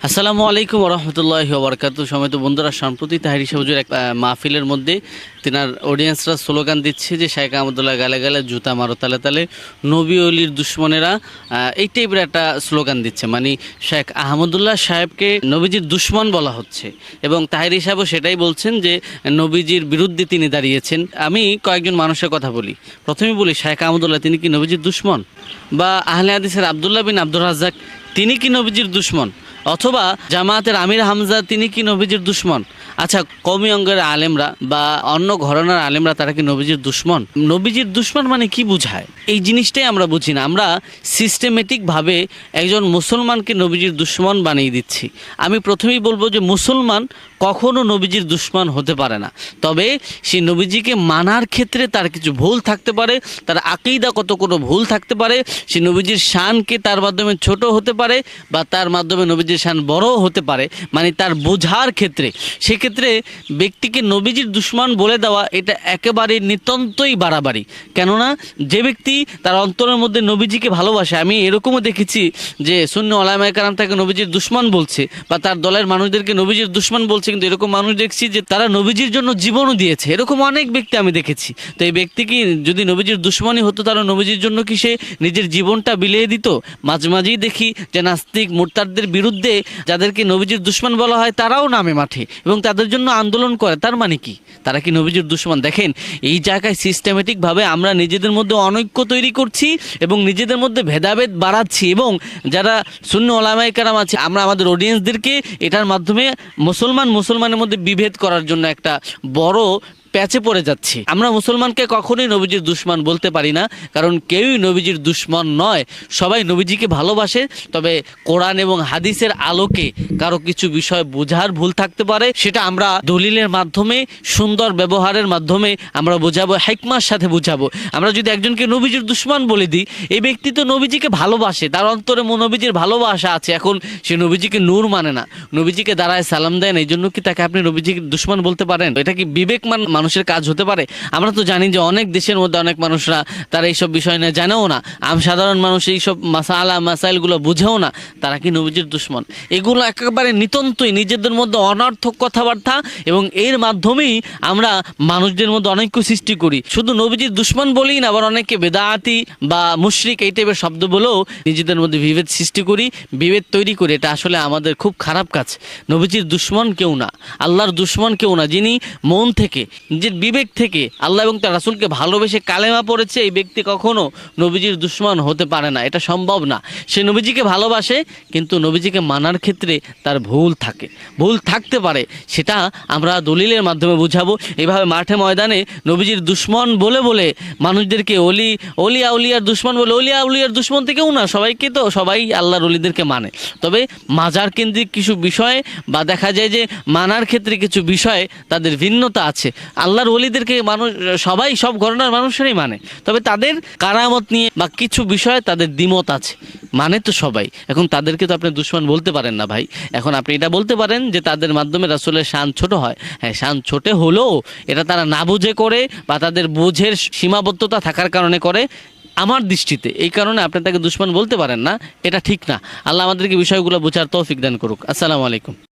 আসসালামু আলাইকুম রহমতুল্লাহি ওবরকাতু। সময়ত বন্ধুরা, সম্প্রতি তাহিরি সবুজের এক মাহফিলের মধ্যে তেনার অডিয়েন্সরা স্লোগান দিচ্ছে যে শেখ আহমদুল্লাহ গালে গালে জুতা মারো তালে তালে, নবী অলির দুশ্মনেরা এই টাইপের একটা স্লোগান দিচ্ছে। মানে শেখ আহমদুল্লাহ সাহেবকে নবীজির দুশ্মন বলা হচ্ছে এবং তাহিরি সাহেবও সেটাই বলছেন যে নবীজির বিরুদ্ধে তিনি দাঁড়িয়েছেন। আমি কয়েকজন মানুষের কথা বলি। প্রথমে বলি, শেখ আহমদুল্লাহ তিনি কি নবীজির দুশ্মন? বা আহলে হাদিসের আব্দুল্লাহ বিন আব্দুর রাজ্জাক তিনি কি নবীজির দুশ্মন? অথবা জামায়াতের আমির হামজা তিনি কি নবীজির দুশ্মন? আচ্ছা, কওমি অঙ্গের আলেমরা বা অন্য ঘরানার আলেমরা তারা কি নবীজির দুশ্মন? নবীজির দুশ্মন মানে কি বুঝায়? এই জিনিসটাই আমরা বুঝি না। আমরা সিস্টেমেটিকভাবে একজন মুসলমানকে নবীজির দুশ্মন বানিয়ে দিচ্ছি। আমি প্রথমেই বলবো যে মুসলমান কখনো নবীজির দুশ্মন হতে পারে না। তবে সেই নবীজিকে মানার ক্ষেত্রে তার কিছু ভুল থাকতে পারে, তার আকীদা কত কোনো ভুল থাকতে পারে, সে নবীজির শানকে তার মাধ্যমে ছোট হতে পারে বা তার মাধ্যমে নবীজির শান বড় হতে পারে, মানে তার বোঝার ক্ষেত্রে। সেক্ষেত্রে ব্যক্তিকে নবীজির দুশ্মন বলে দেওয়া এটা একেবারে নিতান্তই বাড়াবাড়ি। কেননা যে ব্যক্তি তার অন্তরের মধ্যে নবীজিকে ভালোবাসে, আমি এরকমও দেখেছি যে সুন্নি ওলামায়ে কেরাম তাকে নবীজির দুশ্মন বলছে বা তার দলের মানুষদেরকে নবীজির দুশ্মন বলছে, কিন্তু এরকম মানুষ দেখছি যে তারা নবীজির জন্য জীবনও দিয়েছে। এরকম অনেক ব্যক্তি আমি দেখেছি। তো এই ব্যক্তি কি যদি নবীজির দুশ্মনই হতো, তারা নবীজির জন্য কি সে নিজের জীবনটা বিলিয়ে দিত? মাঝে মাঝেই দেখি যে নাস্তিক মুরতাদদের বিরুদ্ধে যাদেরকে নবীজির দুশ্মন বলা হয় তারাও নামে মাঠে এবং তাদের জন্য আন্দোলন করে। তার মানে কি তারা কি নবীজির দুশ্মন? দেখেন, এই জায়গায় সিস্টেমেটিকভাবে আমরা নিজেদের মধ্যে অনৈক্য তৈরি করছি এবং নিজেদের মধ্যে ভেদাভেদ বাড়াচ্ছি। এবং যারা সুন্নি ওলামায়ে কেরাম আছে, আমরা আমাদের অডিয়েন্সদেরকে এটার মাধ্যমে মুসলমানের মধ্যে বিভেদ করার জন্য একটা বড় প্যাচে পড়ে যাচ্ছি। আমরা মুসলমানকে কখনোই নবীজির দুশ্মন বলতে পারি না, কারণ কেউই নবীজির দুশ্মন নয়। সবাই নবীজিকে ভালোবাসে। তবে কোরআন এবং হাদিসের আলোকে কারো কিছু বিষয় বোঝার ভুল থাকতে পারে, সেটা আমরা দলিলের মাধ্যমে, সুন্দর ব্যবহারের মাধ্যমে আমরা বোঝাবো, হিকমার সাথে বোঝাবো। আমরা যদি একজনকে নবীজির দুশ্মন বলে দিই, এই ব্যক্তি তো নবীজিকে ভালোবাসে, তার অন্তরে নবীজির ভালোবাসা আছে, এখন সে নবীজিকে নূর মানে না, নবীজিকে দাঁড়ায় সালাম দেন, এই জন্য কি তাকে আপনি নবীজির দুশ্মন বলতে পারেন? এটা কি বিবেকমান মানুষের কাজ হতে পারে? আমরা তো জানি যে অনেক দেশের মধ্যে অনেক মানুষরা তারা এইসব বিষয় নিয়ে জানেও না, সাধারণ মানুষ এইসব মাসাইলগুলো বুঝেও না, তারা কি নবীজির দুশ্মন? এগুলো একেবারে নিতান্তই নিজেদের মধ্যে অনর্থক কথাবার্তা এবং এর মাধ্যমেই আমরা মানুষদের মধ্যে অনৈক্য সৃষ্টি করি। শুধু নবীজির দুশ্মন বলেই না, আবার অনেককে বেদাতি বা মুশরিক এই টাইপের শব্দ বলেও নিজেদের মধ্যে বিভেদ সৃষ্টি করি, বিভেদ তৈরি করি। এটা আসলে আমাদের খুব খারাপ কাজ। নবীজির দুশ্মন কেউ না, আল্লাহর দুশ্মন কেউ না। যিনি মন থেকে, নিজের বিবেক থেকে আল্লাহ এবং তার রাসূলকে ভালোবেসে কালেমা পড়েছে, এই ব্যক্তি কখনো নবীজির দুশ্মন হতে পারে না। এটা সম্ভব না। সে নবীজিকে ভালোবাসে, কিন্তু নবীজিকে মানার ক্ষেত্রে তার ভুল থাকে, ভুল থাকতে পারে। সেটা আমরা দলিলের মাধ্যমে বুঝাবো। এইভাবে মাঠে ময়দানে নবীজির দুশ্মন বলে বলে মানুষদেরকে অলিয়ার দুশ্মন বলে, অলিয়ার দুশ্মন থেকেও না, সবাইকে তো সবাই আল্লাহর অলিদেরকে মানে। তবে মাজার কেন্দ্রিক কিছু বিষয় বা দেখা যায় যে মানার ক্ষেত্রে কিছু বিষয়ে তাদের ভিন্নতা আছে। আল্লাহর ওলিদেরকে মানুষ সবাই, সব ঘরানার মানুষেরই মানে, তবে তাদের কারামত নিয়ে বা কিছু বিষয়ে তাদের দ্বিমত আছে। মানে তো সবাই, এখন তাদেরকে তো আপনি দুশ্মন বলতে পারেন না ভাই। এখন আপনি এটা বলতে পারেন যে তাদের মাধ্যমে রাসূলের শান ছোট হয়। হ্যাঁ, শান ছোটে হলেও এটা তারা না বুঝে করে বা তাদের বুঝের সীমাবদ্ধতা থাকার কারণে করে আমার দৃষ্টিতে। এই কারণে আপনি তাকে দুশ্মন বলতে পারেন না, এটা ঠিক না। আল্লাহ আমাদেরকে বিষয়গুলো বোঝার তৌফিক দান করুক। আসসালামু আলাইকুম।